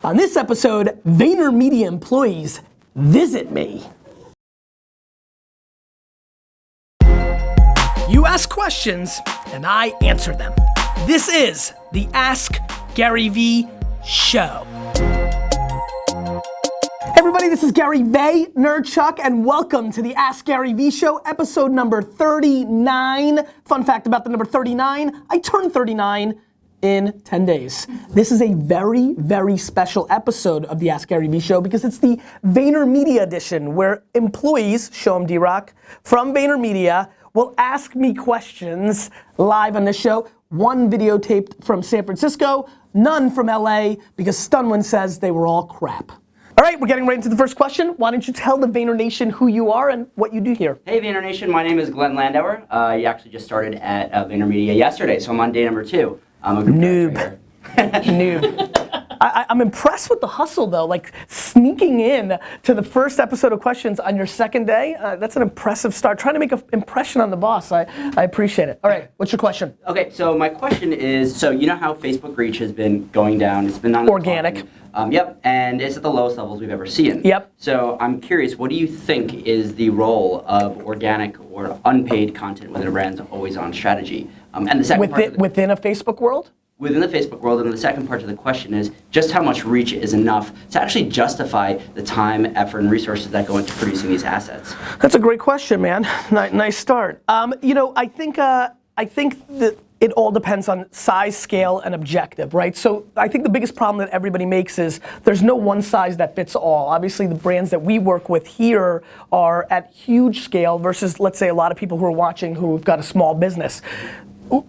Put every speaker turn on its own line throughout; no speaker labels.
On this episode, VaynerMedia employees visit me. You ask questions, and I answer them. This is the Ask GaryVee show. Hey everybody, this is GaryVee, Nerdchuck, and welcome to the Ask GaryVee show, episode number 39. Fun fact about the number 39, I turned 39 in 10 days. This is a very, very special episode of the Ask GaryVee show because it's the VaynerMedia edition where employees, show them D-Rock, from VaynerMedia will ask me questions live on this show. One videotaped from San Francisco, none from LA because Stunwin says they were all crap. All right, we're getting right into the first question. Why don't you tell the Vayner Nation who you are and what you do here?
Hey Vayner Nation, my name is Glenn Landauer. I actually just started at VaynerMedia yesterday, so I'm on day number 2. I'm a
Noob. Noob. I'm impressed with the hustle though, like sneaking in to the first episode of questions on your second day. That's an impressive start. Trying to make an impression on the boss. I appreciate it. All right, what's your question?
Okay, so my question is, so you know how Facebook reach has been going down? It's been on
organic.
Yep, and it's at the lowest levels we've ever seen.
Yep.
So I'm curious, what do you think is the role of organic or unpaid content within a brand's always-on strategy? And the second part
within a Facebook world?
Within the Facebook world, and the second part of the question is just how much reach is enough to actually justify the time, effort, and resources that go into producing these assets?
That's a great question, man. Nice start. You know, I think that it all depends on size, scale, and objective, right? So I think the biggest problem that everybody makes is there's no one size that fits all. Obviously, the brands that we work with here are at huge scale versus, let's say, a lot of people who are watching who've got a small business.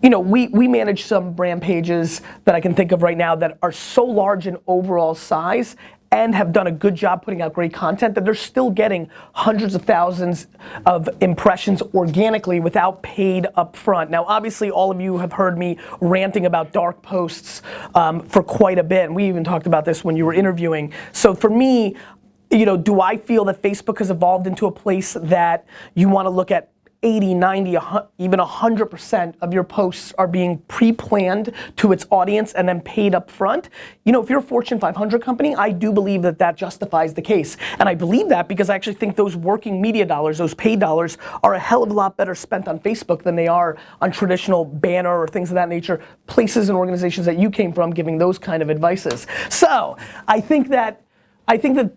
You know, we manage some brand pages that I can think of right now that are so large in overall size and have done a good job putting out great content that they're still getting hundreds of thousands of impressions organically without paid upfront. Now, obviously, all of you have heard me ranting about dark posts for quite a bit, and we even talked about this when you were interviewing. So for me, you know, do I feel that Facebook has evolved into a place that you want to look at 80, 90, even 100% of your posts are being pre-planned to its audience and then paid up front? You know, if you're a Fortune 500 company, I do believe that that justifies the case. And I believe that because I actually think those working media dollars, those paid dollars, are a hell of a lot better spent on Facebook than they are on traditional banner or things of that nature, places and organizations that you came from giving those kind of advices. So, I think that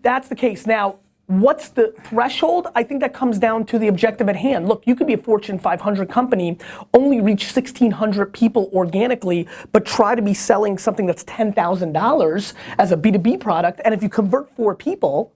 that's the case. Now, what's the threshold? I think that comes down to the objective at hand. Look, you could be a Fortune 500 company, only reach 1,600 people organically, but try to be selling something that's $10,000 as a B2B product, and if you convert 4 people,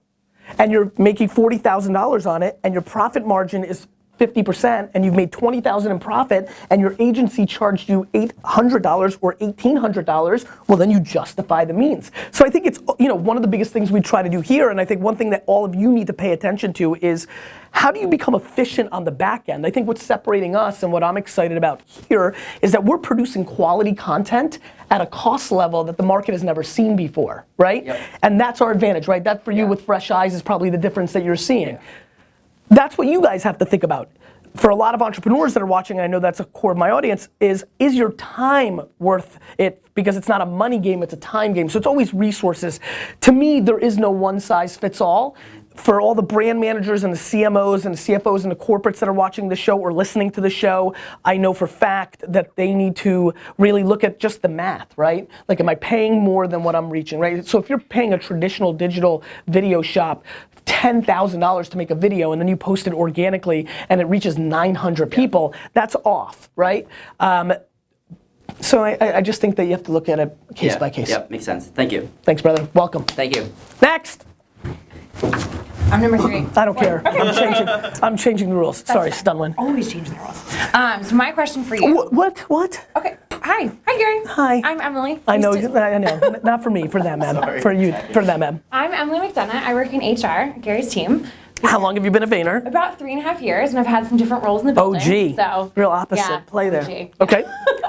and you're making $40,000 on it, and your profit margin is 50%, and you've made $20,000 in profit, and your agency charged you $800 or $1,800, well then you justify the means. So I think it's, you know, one of the biggest things we try to do here, and I think one thing that all of you need to pay attention to is how do you become efficient on the back end? I think what's separating us and what I'm excited about here is that we're producing quality content at a cost level that the market has never seen before, right?
Yep.
And that's our advantage, right? That for you with fresh eyes is probably the difference that you're seeing. That's what you guys have to think about. For a lot of entrepreneurs that are watching, and I know that's a core of my audience, is your time worth it? Because it's not a money game, it's a time game. So it's always resources. To me, there is no one size fits all. For all the brand managers and the CMOs and the CFOs and the corporates that are watching the show or listening to the show, I know for fact that they need to really look at just the math, right? Like, am I paying more than what I'm reaching, right? So if you're paying a traditional digital video shop $10,000 to make a video and then you post it organically and it reaches 900 people, that's off, right? So I just think that you have to look at it case by case.
Yeah, makes sense. Thank you.
Thanks, brother. Welcome.
Thank you.
Next.
I'm number 3.
I don't care. Okay. I'm changing the rules. Sorry, Stunwin.
Always changing the rules. So my question for you.
What?
Okay. Hi, Gary.
Hi.
I'm Emily.
I know. Not for me. For them, Em.
Sorry.
For you. For them, Em.
I'm Emily McDonough. I work in HR, Gary's team.
How long have you been a Vayner?
About 3.5 years, and I've had some different roles in the building.
OG.
So
real opposite
yeah,
play there.
OG.
Okay.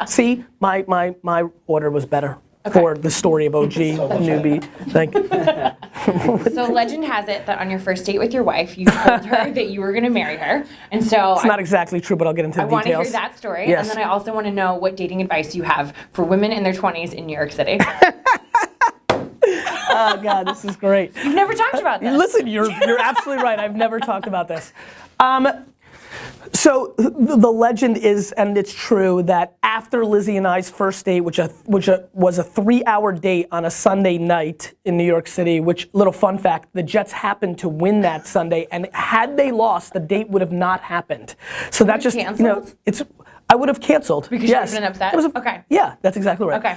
See, my order was better. For the story of OG newbie. Thank you.
So legend has it that on your first date with your wife, you told her that you were going to marry her, and so
it's not exactly true, but I'll get into the details.
I want to hear that story,
yes.
And then I also want to know what dating advice you have for women in their 20s in New York City.
Oh God, this is great.
You've never talked about this.
Listen, you're absolutely right. I've never talked about this. So the legend is, and it's true, that after Lizzie and I's first date, which was a 3-hour date on a Sunday night in New York City, which, little fun fact, the Jets happened to win that Sunday, and had they lost, the date would have not happened. So that just,
canceled?
I would have canceled.
Because
yes.
you would have been upset? Okay.
Yeah, that's exactly right.
Okay.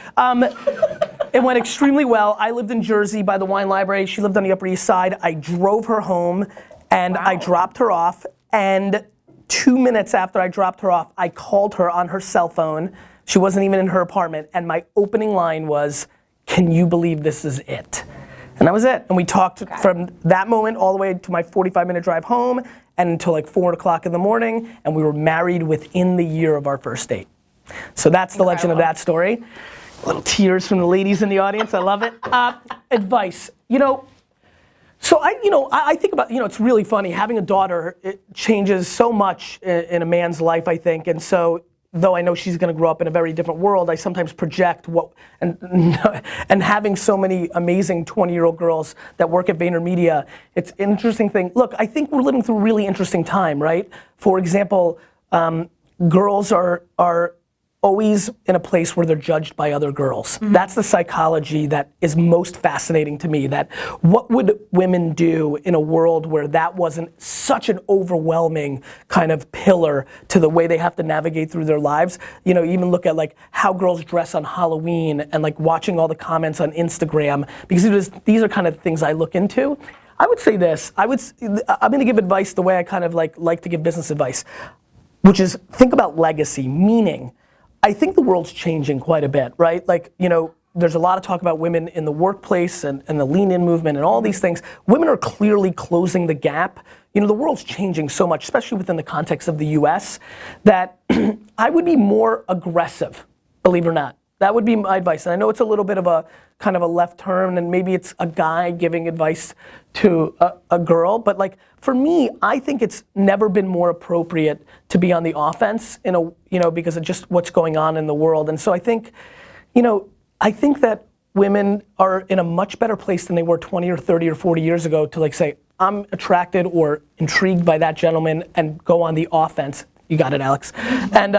It went extremely well. I lived in Jersey by the Wine Library. She lived on the Upper East Side. I drove her home, and I dropped her off, and 2 minutes after I dropped her off, I called her on her cell phone. She wasn't even in her apartment, and my opening line was, "Can you believe this is it?" And that was it. And we talked from that moment all the way to my 45-minute drive home and until like 4 o'clock in the morning, and we were married within the year of our first date. So that's the legend of that story. Little tears from the ladies in the audience, I love it. Advice, so I think about, it's really funny, having a daughter, it changes so much in a man's life, I think, and so, though I know she's gonna grow up in a very different world, I sometimes project and having so many amazing 20-year-old girls that work at VaynerMedia, it's an interesting thing. Look, I think we're living through a really interesting time, right? For example, girls are always in a place where they're judged by other girls. Mm-hmm. That's the psychology that is most fascinating to me, that what would women do in a world where that wasn't such an overwhelming kind of pillar to the way they have to navigate through their lives. Even look at like how girls dress on Halloween and like watching all the comments on Instagram, because these are kind of things I look into. I would say this, I'm gonna give advice the way I kind of like to give business advice, which is think about legacy, meaning, I think the world's changing quite a bit, right? There's a lot of talk about women in the workplace and the lean-in movement and all these things. Women are clearly closing the gap. The world's changing so much, especially within the context of the US, that I would be more aggressive, believe it or not. That would be my advice. And I know it's a little bit of a kind of a left turn, and maybe it's a guy giving advice to a girl, but for me, I think it's never been more appropriate to be on the offense because of just what's going on in the world. And so I think that women are in a much better place than they were 20 or 30 or 40 years ago to say, I'm attracted or intrigued by that gentleman and go on the offense. You got it, Alex. And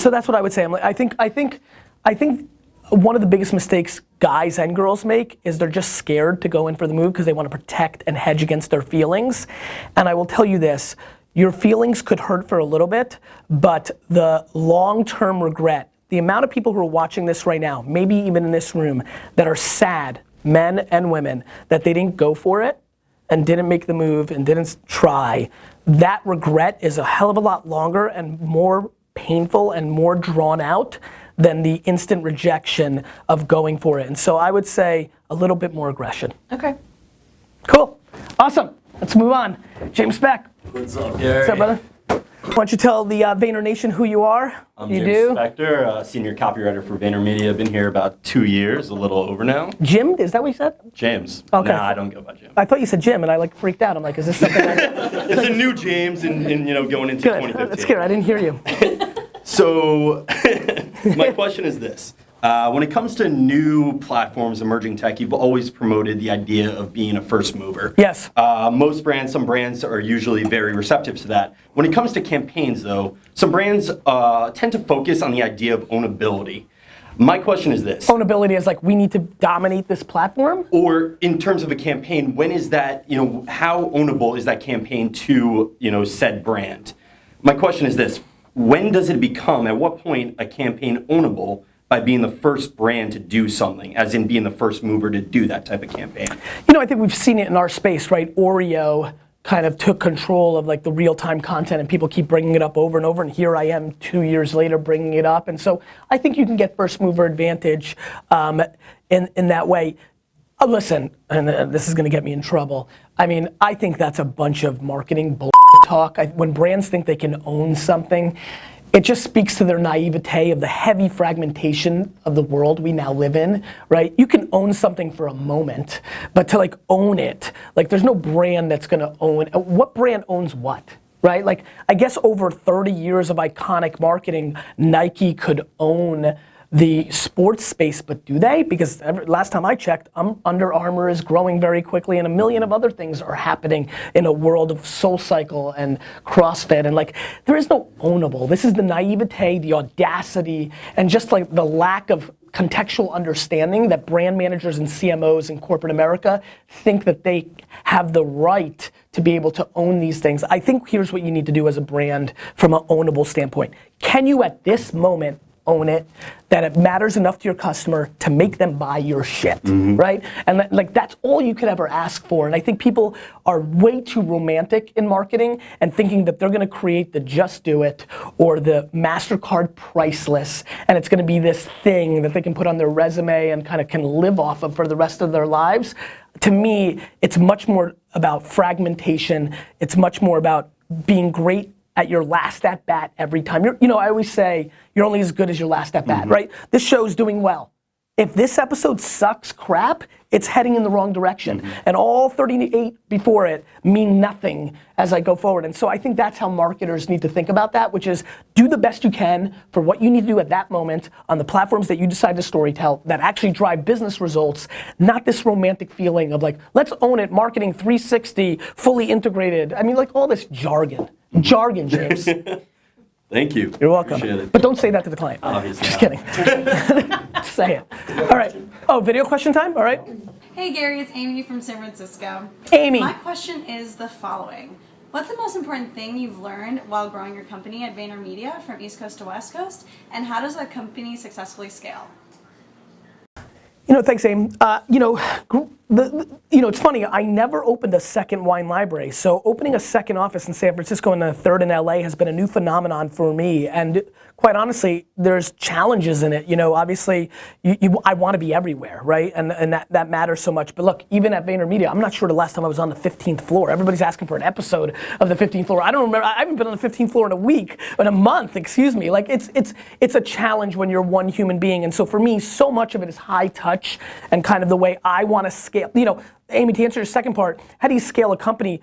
so that's what I would say. I think one of the biggest mistakes guys and girls make is they're just scared to go in for the move because they want to protect and hedge against their feelings. And I will tell you this, your feelings could hurt for a little bit, but the long-term regret, the amount of people who are watching this right now, maybe even in this room, that are sad, men and women, that they didn't go for it and didn't make the move and didn't try, that regret is a hell of a lot longer and more painful and more drawn out than the instant rejection of going for it. And so I would say a little bit more aggression.
Okay.
Cool. Awesome. Let's move on. James Speck.
What's up, Gary?
What's up, brother? Why don't you tell the Vayner Nation who you are?
I'm
you
James
do?
Spector, senior copywriter for VaynerMedia. I've been here about 2 years, a little over now.
Jim? Is that what you said?
James.
Okay.
Nah, I don't go by Jim.
I thought you said Jim, and I freaked out. I'm like, is this something?
It's a new James in going into
Good.
2015.
That's good. I didn't hear you.
So, my question is this. When it comes to new platforms, emerging tech, you've always promoted the idea of being a first mover.
Yes.
Some brands are usually very receptive to that. When it comes to campaigns, though, some brands tend to focus on the idea of ownability. My question is this.
Ownability is we need to dominate this platform?
Or in terms of a campaign, when is that, how ownable is that campaign to, said brand? My question is this. When does it become, at what point, a campaign ownable by being the first brand to do something, as in being the first mover to do that type of campaign?
I think we've seen it in our space, right? Oreo kind of took control of the real-time content, and people keep bringing it up over and over, and here I am 2 years later bringing it up. And so I think you can get first mover advantage in that way. Listen, and this is gonna get me in trouble. I think that's a bunch of marketing bull talk. When brands think they can own something, it just speaks to their naivete of the heavy fragmentation of the world we now live in, right? You can own something for a moment, but to own it, there's no brand that's gonna own, what brand owns what, right? I guess over 30 years of iconic marketing, Nike could own the sports space, but do they? Because last time I checked, Under Armour is growing very quickly, and a million of other things are happening in a world of SoulCycle and CrossFit, and like, there is no ownable. This is the naivete, the audacity, and just like the lack of contextual understanding that brand managers and CMOs in corporate America think that they have the right to be able to own these things. I think here's what you need to do as a brand from an ownable standpoint. Can you at this moment own it, that it matters enough to your customer to make them buy your shit, right? And like, that's all you could ever ask for. And I think people are way too romantic in marketing and thinking that they're gonna create the Just Do It or the MasterCard priceless, and it's gonna be this thing that they can put on their resume and kind of can live off of for the rest of their lives. To me, it's much more about fragmentation. It's much more about being great at your last at bat every time. I always say, you're only as good as your last at bat, right? This show's doing well. If this episode sucks crap, it's heading in the wrong direction. And all 38 before it mean nothing as I go forward. And so I think that's how marketers need to think about that, which is do the best you can for what you need to do at that moment on the platforms that you decide to storytell that actually drive business results, not this romantic feeling of like, let's own it, marketing 360, fully integrated. I mean, like all this jargon. Jargon, James.
Thank you.
You're welcome.
Appreciate it.
But don't say that to the client.
Obviously
Just
not.
kidding. Say it. All right. Oh, video question time? All right.
Hey Gary, it's Amy from San Francisco.
Amy.
My question is the following. What's the most important thing you've learned while growing your company at VaynerMedia from East Coast to West Coast? And how does a company successfully scale?
Thanks, Aim. It's funny, I never opened a second wine library, so opening a second office in San Francisco and a third in LA has been a new phenomenon for me, and quite honestly, there's challenges in it. Obviously, I want to be everywhere, right? And that matters so much. But look, even at VaynerMedia, I'm not sure the last time I was on the 15th floor. Everybody's asking for an episode of the 15th floor. I don't remember, I haven't been on the 15th floor in a month, excuse me. Like, it's a challenge when you're one human being, and so for me, so much of it is high touch and kind of the way I want to scale. Amy, to answer your second part, how do you scale a company?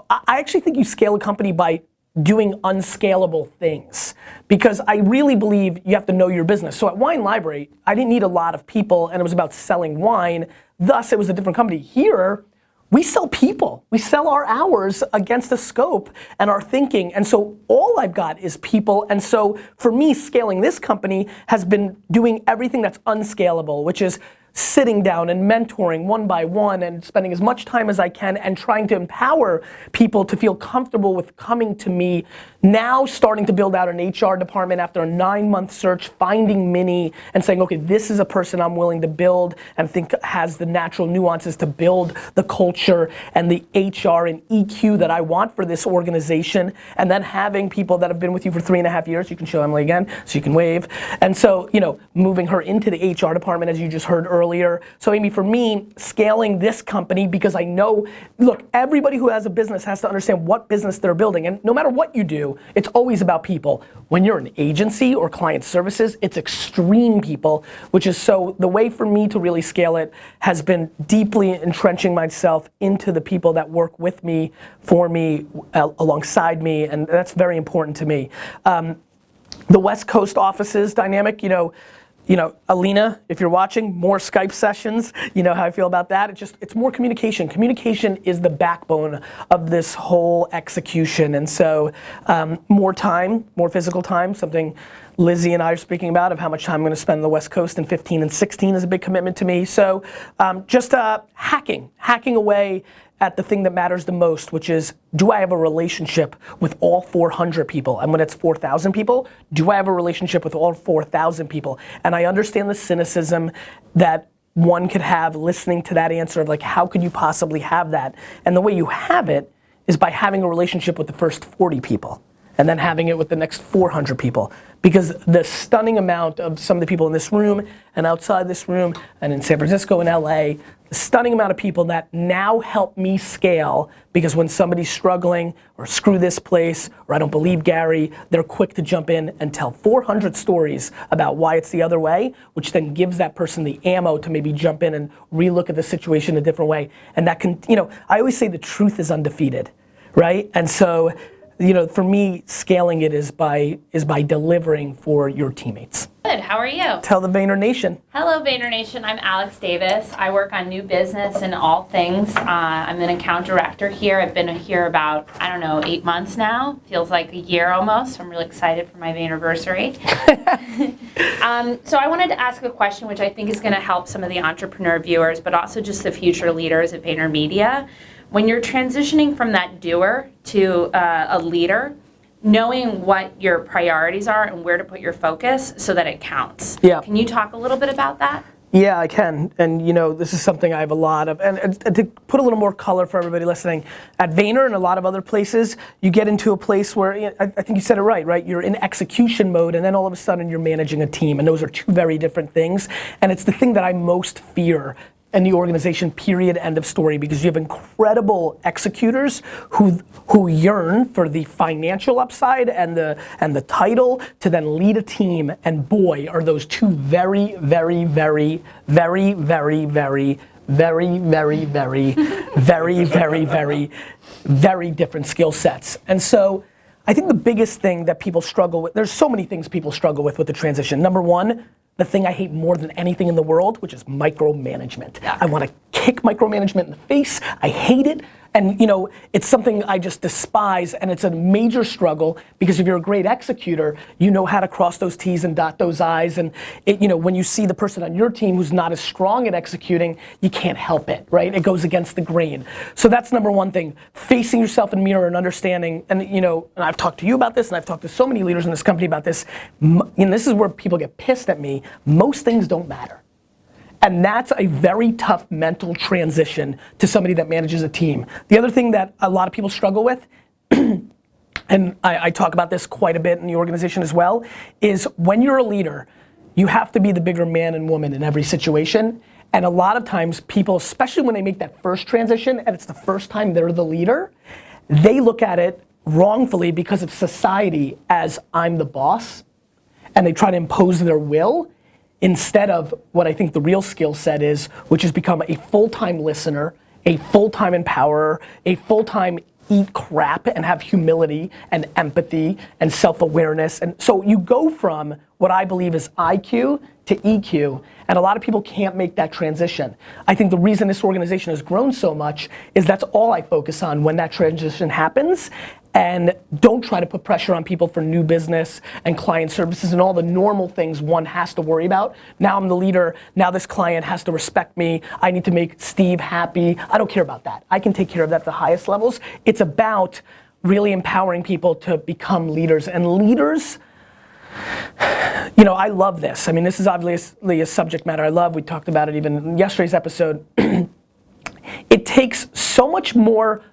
I actually think you scale a company by doing unscalable things, because I really believe you have to know your business. So at Wine Library, I didn't need a lot of people, and it was about selling wine, thus it was a different company. Here, we sell people. We sell our hours against a scope and our thinking, and so all I've got is people, and so for me, scaling this company has been doing everything that's unscalable, which is sitting down and mentoring one by one and spending as much time as I can and trying to empower people to feel comfortable with coming to me. Now starting to build out an HR department after a 9-month search, finding Minnie and saying, okay, this is a person I'm willing to build and think has the natural nuances to build the culture and the HR and EQ that I want for this organization. And then having people that have been with you for 3.5 years, you can show Emily again, so you can wave. And so, moving her into the HR department, as you just heard earlier. So Amy, for me, scaling this company, because I know, look, everybody who has a business has to understand what business they're building. And no matter what you do, it's always about people. When you're an agency or client services, it's extreme people, which is so the way for me to really scale it has been deeply entrenching myself into the people that work with me, for me, alongside me, and that's very important to me. The West Coast offices dynamic, Alina, if you're watching, more Skype sessions, you know how I feel about that. It's more communication. Communication is the backbone of this whole execution. And so more time, more physical time, something Lizzie and I are speaking about of how much time I'm gonna spend on the West Coast in 15 and 16 is a big commitment to me. So just hacking away at the thing that matters the most, which is, do I have a relationship with all 400 people? And when it's 4,000 people, do I have a relationship with all 4,000 people? And I understand the cynicism that one could have listening to that answer of like, how could you possibly have that? And the way you have it is by having a relationship with the first 40 people and then having it with the next 400 people. Because the stunning amount of some of the people in this room and outside this room and in San Francisco and LA, the stunning amount of people that now help me scale, because when somebody's struggling or screw this place or I don't believe Gary, they're quick to jump in and tell 400 stories about why it's the other way, which then gives that person the ammo to maybe jump in and relook at the situation a different way. And that can, I always say the truth is undefeated, right? And so, for me, scaling it is by delivering for your teammates.
Good, how are you?
Tell the Vayner Nation.
Hello Vayner Nation, I'm Alex Davis. I work on new business and all things. I'm an account director here. I've been here about, 8 months now. Feels like a year almost. I'm really excited for my Vaynerversary. So I wanted to ask a question which I think is gonna help some of the entrepreneur viewers, but also just the future leaders at VaynerMedia. When you're transitioning from that doer to a leader, knowing what your priorities are and where to put your focus so that it counts.
Yeah.
Can you talk a little bit about that?
Yeah, I can. And this is something I have a lot of. And to put a little more color for everybody listening, at Vayner and a lot of other places, you get into a place where, I think you said it right? You're in execution mode and then all of a sudden you're managing a team. And those are two very different things. And it's the thing that I most fear in the organization, period, end of story, because you have incredible executors who yearn for the financial upside and the title to then lead a team, and boy, are those two very, very, very, very, very, very, very, very, very, very, very, very, very different skill sets. And so I think the biggest thing that people struggle with, there's so many things people struggle with the transition. Number one, the thing I hate more than anything in the world, which is micromanagement.
Yeah.
I want to kick micromanagement in the face. I hate it. And it's something I just despise, and it's a major struggle because if you're a great executor, you know how to cross those T's and dot those I's, and when you see the person on your team who's not as strong at executing, you can't help it, right? It goes against the grain. So that's number one thing, facing yourself in the mirror and understanding, and I've talked to you about this, and I've talked to so many leaders in this company about this, this is where people get pissed at me, most things don't matter. And that's a very tough mental transition to somebody that manages a team. The other thing that a lot of people struggle with, and I talk about this quite a bit in the organization as well, is when you're a leader, you have to be the bigger man and woman in every situation. And a lot of times people, especially when they make that first transition and it's the first time they're the leader, they look at it wrongfully because of society as I'm the boss, and they try to impose their will, instead of what I think the real skill set is, which is become a full-time listener, a full-time empowerer, a full-time eat crap and have humility and empathy and self-awareness. And so you go from what I believe is IQ to EQ, and a lot of people can't make that transition. I think the reason this organization has grown so much is that's all I focus on when that transition happens. And don't try to put pressure on people for new business and client services and all the normal things one has to worry about. Now I'm the leader, now this client has to respect me, I need to make Steve happy. I don't care about that. I can take care of that at the highest levels. It's about really empowering people to become leaders. And leaders, I love this. I mean, this is obviously a subject matter I love. We talked about it even in yesterday's episode. It takes so much more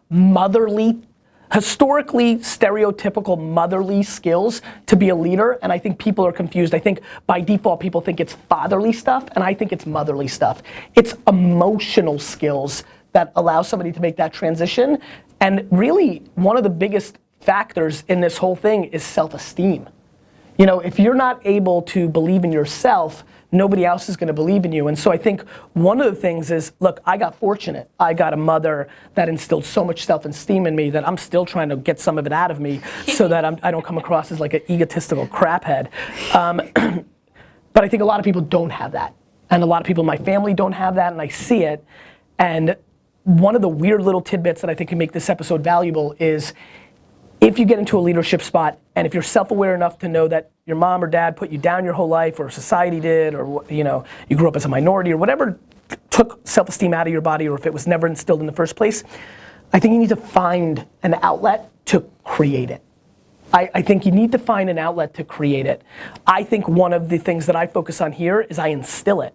historically stereotypical motherly skills to be a leader, and I think people are confused. I think by default people think it's fatherly stuff, and I think it's motherly stuff. It's emotional skills that allow somebody to make that transition, and really one of the biggest factors in this whole thing is self-esteem. If you're not able to believe in yourself, nobody else is gonna believe in you. And so I think one of the things is, look, I got fortunate. I got a mother that instilled so much self-esteem in me that I'm still trying to get some of it out of me so that I don't come across as like an egotistical craphead. But I think a lot of people don't have that. And a lot of people in my family don't have that, and I see it. And one of the weird little tidbits that I think can make this episode valuable is if you get into a leadership spot, and if you're self-aware enough to know that your mom or dad put you down your whole life, or society did, or you grew up as a minority, or whatever took self-esteem out of your body, or if it was never instilled in the first place, I think you need to find an outlet to create it. I think you need to find an outlet to create it. I think one of the things that I focus on here is I instill it.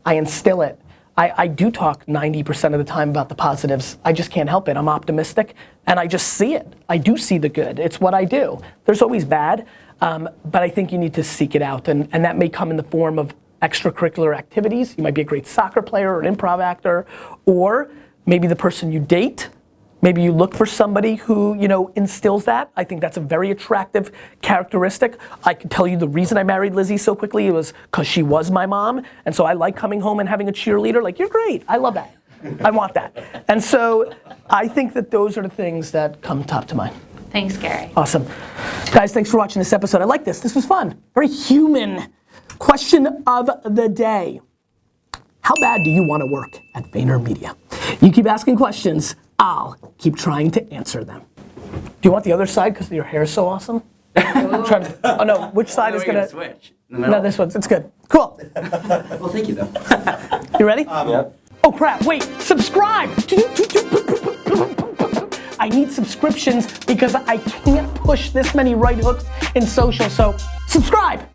I instill it. I do talk 90% of the time about the positives. I just can't help it. I'm optimistic and I just see it. I do see the good. It's what I do. There's always bad, but I think you need to seek it out, and that may come in the form of extracurricular activities. You might be a great soccer player or an improv actor, or maybe the person you date. Maybe you look for somebody who, instills that. I think that's a very attractive characteristic. I can tell you the reason I married Lizzie so quickly was because she was my mom, and so I like coming home and having a cheerleader. Like, you're great, I love that. I want that. And so I think that those are the things that come top to mind.
Thanks, Gary.
Awesome. Guys, thanks for watching this episode. I like this. This was fun. Very human. Question of the day. How bad do you want to work at VaynerMedia? You keep asking questions, I'll keep trying to answer them. Do you want the other side because your hair is so awesome? Oh no, which side is gonna
switch?
No, this one's, it's good. Cool.
Well, thank you though.
You ready?
Yep.
Oh crap, wait, subscribe! I need subscriptions because I can't push this many right hooks in social, so subscribe!